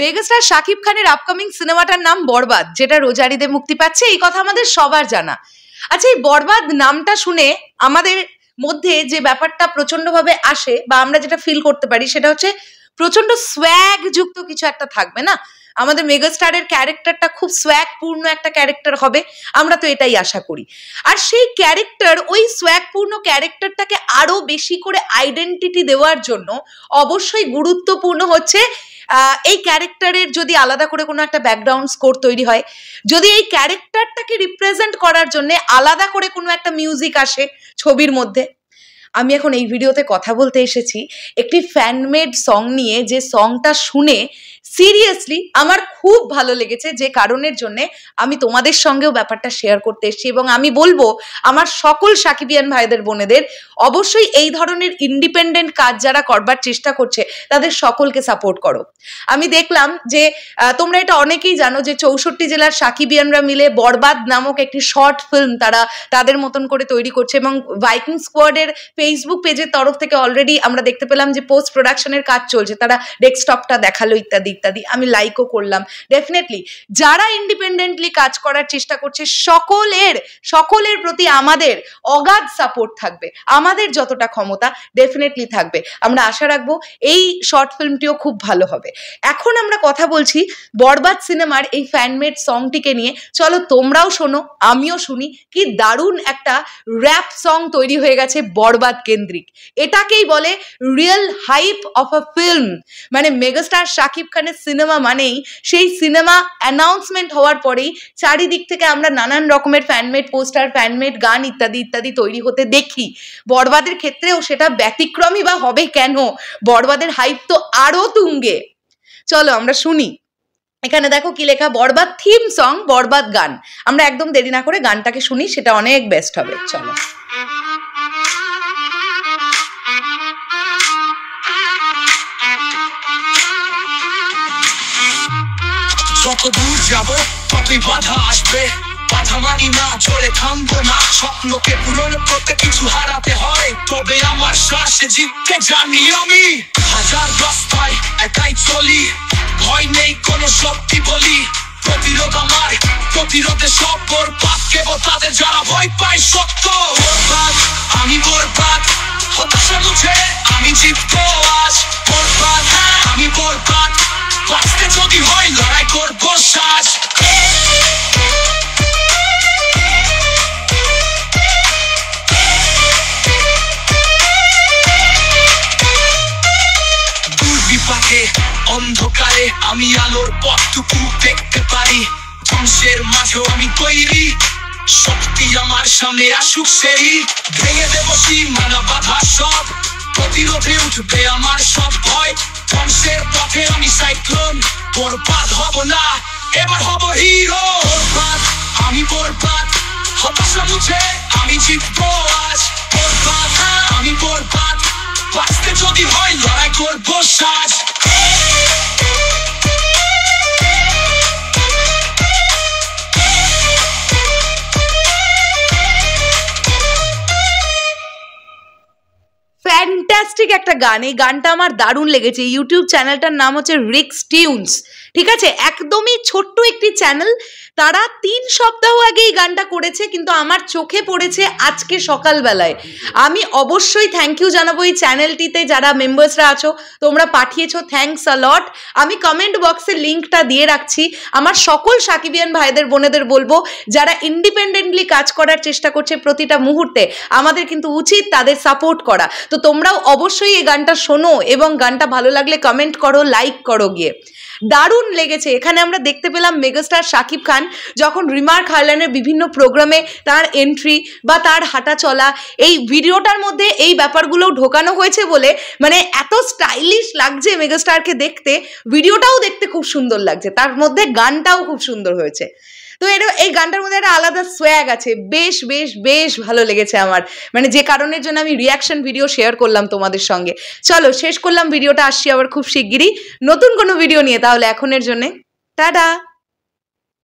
Megastar Shakib খানের upcoming সিনেমাটার নাম বরবাদ, যেটা রোজার ঈদে মুক্তি পাচ্ছে, এই কথা আমাদের সবার জানা। আচ্ছা, এই বরবাদ নামটা শুনে আমাদের মধ্যে যে ব্যাপারটা প্রচন্ডভাবে আসে বা আমরা যেটা ফিল করতে পারি সেটা হচ্ছে প্রচন্ড সোয়াগ যুক্ত কিছু একটা থাকবে না। আমাদের মেগাস্টারের ক্যারেক্টারটা খুব সোয়াগ পূর্ণ একটা ক্যারেক্টার হবে, আমরা তো এটাই আশা করি। আর সেই ক্যারেক্টার, ওই সোয়াগ পূর্ণ ক্যারেক্টারটাকে আরো বেশি করে আইডেন্টিটি দেওয়ার জন্য অবশ্যই গুরুত্বপূর্ণ হচ্ছে এই ক্যারেক্টারের যদি আলাদা করে কোনো একটা ব্যাকগ্রাউন্ড স্কোর তৈরি হয়, যদি এই ক্যারেক্টারটাকে রিপ্রেজেন্ট করার জন্য আলাদা করে কোনো একটা মিউজিক আসে ছবির মধ্যে। আমি এখন এই ভিডিওতে কথা বলতে এসেছি একটি ফ্যানমেড সং নিয়ে, যে সংটা শুনে সিরিয়াসলি আমার খুব ভালো লেগেছে, যে কারণের জন্যে আমি তোমাদের সঙ্গেও ব্যাপারটা শেয়ার করতে এসেছি। এবং আমি বলবো আমার সকল সাকিবিয়ান ভাইদের বোনেদের অবশ্যই এই ধরনের ইন্ডিপেন্ডেন্ট কাজ যারা করবার চেষ্টা করছে তাদের সকলকে সাপোর্ট করো। আমি দেখলাম যে তোমরা এটা অনেকেই জানো যে 64 জেলার সাকিবিয়ানরা মিলে বরবাদ নামক একটি শর্ট ফিল্ম তারা তাদের মতন করে তৈরি করছে, এবং ভাইকিং স্কোয়াডের ফেসবুক পেজের তরফ থেকে অলরেডি আমরা দেখতে পেলাম যে পোস্ট প্রোডাকশনের কাজ চলছে, তারা ডেস্কটপটা দেখালো ইত্যাদি ইত্যাদি। আমি লাইকও করলাম। ডেফিনেটলি যারা ইন্ডিপেন্ডেন্টলি কাজ করার চেষ্টা করছে সকলের প্রতি আমাদের অগাধ সাপোর্ট থাকবে, আমাদের যতটা ক্ষমতা ডেফিনেটলি থাকবে। আমরা আশা রাখবো এই শর্ট ফিল্মটিও খুব ভালো হবে। এখন আমরা কথা বলছি বরবাদ সিনেমার এই ফ্যানমেড সংটিকে নিয়ে। চলো তোমরাও শোনো, আমিও শুনি। কি দারুণ একটা র্যাপ সং তৈরি হয়ে গেছে বরবাদ কেন্দ্রিক। এটাকেই বলে real hype of a film. মানে মেগাস্টার শাকিব খানের সিনেমা মানেই সেই সিনেমা অ্যানাউন্সমেন্ট হওয়ার পরেই চারিদিক থেকে আমরা নানান রকমের ফ্যানমেড পোস্টার, ফ্যানমেড গান ইত্যাদি ইত্যাদি তৈরি হতে দেখি। বরবাদের ক্ষেত্রেও সেটা ব্যতিক্রমী বা হবে কেন? বরবাদের হাইপ তো আরো তুঙ্গে। চলো আমরা শুনি। এখানে দেখো কি লেখা, বরবাদ থিম সং, বরবাদ গান। আমরা একদম দেরি না করে গানটাকে শুনি, সেটা অনেক বেস্ট হবে। চলো। যত দূর যাবো ততই বাধা আসবে, বাধা মানি না, চলে থামবো না। স্বপ্নকে পূরণ করতে কিছু হারাতে হয়, তবে আমার শ্বাসে জিততে জানি আমি। হাজার রাস্তায় একাই চলি, ভয় নেই কোনো শক্তি বলি। প্রতিরোধ আমার, প্রতিরোধে সব বরবাদ, কেবল তাদের যারা ভয় পায় সত্য। বরবাদ, আমি বরবাদ, হতাশা মুছে আমি জিতবো আজ। বরবাদ, আমি বরবাদ, বাঁচতে যদি হয় লড়াই করবো সাজ। দুর্বিপাকে অন্ধকারে আমি আলোর পথটুকু দেখতে পারি। ধ্বংসের মাঝেও আমি তৈরি, শক্তি আমার সামনে আসুক সেই। ভেঙে দেবো সীমানা বাধা সব, প্রতিরোধে উঠবে আমার সব ভয়। ধ্বংসের পথে আমি সাইক্লোন, বরবাদ হব না, এবার হব হিরো। বরবাদ, আমি বরবাদ, হতাশা মুছে আমি জিতবো আজ। বরবাদ, আমি বরবাদ, বাঁচতে যদি হয় লড়াই করবো সাজ। ফ্যান্টাস্টিক একটা গান। এই গানটা আমার দারুণ লেগেছে। ইউটিউব চ্যানেলটার নাম হচ্ছে রিক্স টিউনস, ঠিক আছে? একদমই ছোট্ট একটি চ্যানেল। তারা 3 সপ্তাহ আগে এই গানটা করেছে, কিন্তু আমার চোখে পড়েছে আজকে সকালবেলায়। আমি অবশ্যই থ্যাংক ইউ জানাবো এই চ্যানেলটিতে যারা মেম্বার্সরা আছো, তোমরা পাঠিয়েছো, থ্যাংকস আ লট। আমি কমেন্ট বক্সে লিঙ্কটা দিয়ে রাখছি। আমার সকল সাকিবিয়ান ভাইদের বোনেদের বলবো, যারা ইন্ডিপেন্ডেন্টলি কাজ করার চেষ্টা করছে প্রতিটা মুহূর্তে, আমাদের কিন্তু উচিত তাদের সাপোর্ট করা। তো তোমরাও অবশ্যই এই গানটা শোনো এবং গানটা ভালো লাগলে কমেন্ট করো, লাইক করো গিয়ে। দারুণ লেগেছে। এখানে আমরা দেখতে পেলাম মেগাস্টার শাকিব খান যখন রিমার্ক হারল্যান্ডের বিভিন্ন প্রোগ্রামে তার এন্ট্রি বা তার হাঁটা চলা, এই ভিডিওটার মধ্যে এই ব্যাপারগুলো ঢোকানো হয়েছে বলে মানে এত স্টাইলিশ লাগছে মেগাস্টারকে দেখতে। ভিডিওটাও দেখতে খুব সুন্দর লাগছে, তার মধ্যে গানটাও খুব সুন্দর হয়েছে। তো এই গানটার মধ্যে একটা আলাদা সোয়াগ আছে। বেশ বেশ বেশ ভালো লেগেছে আমার, মানে যে কারণের জন্য আমি রিয়াকশন ভিডিও শেয়ার করলাম তোমাদের সঙ্গে। চলো শেষ করলাম ভিডিওটা, আসছি আবার খুব শিগগিরই নতুন কোনো ভিডিও নিয়ে। তাহলে এখনের জন্যে টাটা।